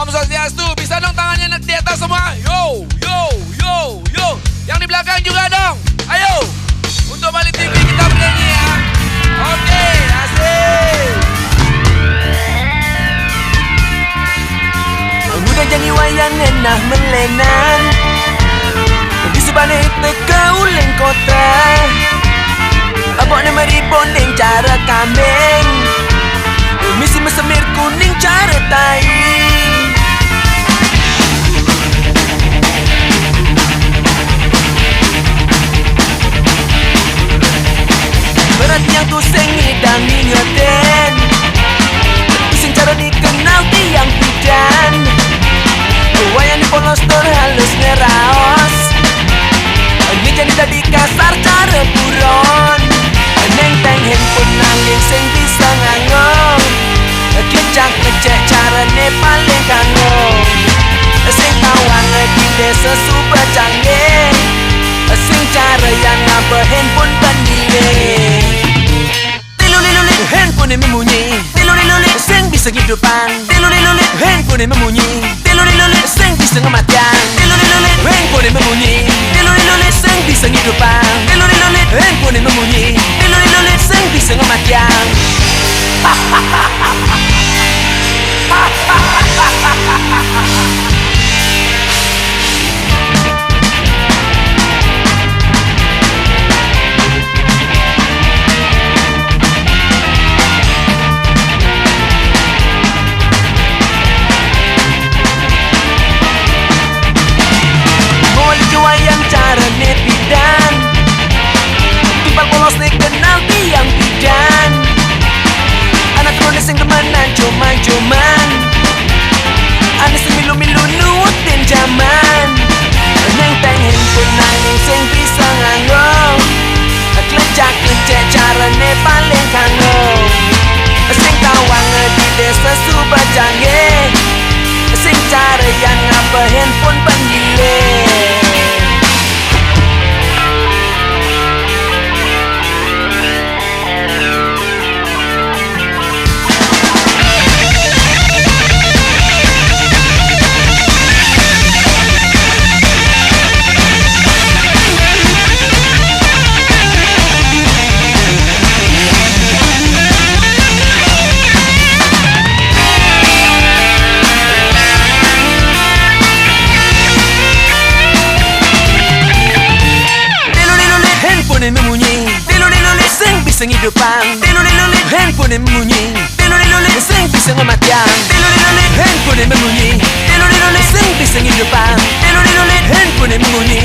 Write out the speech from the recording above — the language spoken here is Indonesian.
Om Swastiastu. Bisa dong tangannya di atas semua. Yo, yo, yo, yo. Yang di belakang juga dong. Ayo. Untuk Bali TV kita bernyanyi ya. Oke, asik. Muda jadi wayang enah melenan di sebalik teka uleng kota. Abok ni meripon ning cara kambing, misi mesemir kuning cara tai. Berat yang tu sengi dan ingetin, sing cara dikenal tiang pidan. Wayang di polos halus ngeraos, ini jadi tadi kasar cara buron. Neng teng handphone nanging sing bisa ngangong, kecak ngecek cara ne paling kangong. Sing tawang di desa super canggih, sing cara yang ngapa handphone pendile. Tilu-lilu handphone memunyi, tilu-lilu sing bisa kehidupan. Tilu-lilu handphone memunyi, tilu-lilu sing bisa ngematian. Tilu-lilu handphone memunyi, tilu-lilu sing bisa kehidupan. Tilu-lilu handphone memunyi, tilu-lilu sing bisa ngematian. Wayang cara nepidan, timbal polos nih kenal tiang pidan. Anak tuane sing temenan cuman ane sing milu-milu nuutin zaman. Neng teng handphone nanging sing bisa nganggo, klecak-klecek carane paling kanggo. Sing tawang di desa super canggih, sing cara yang ngapa handphone pendile. Memunyi, tilu-lilu sing bisa ngidupan. Tilu-lilu handphone memunyi, tilu-lilu sing bisa ngematian. Tilu-lilu handphone memunyi, tilu-lilu sing bisa ngidupan. Tilu-lilu handphone memunyi,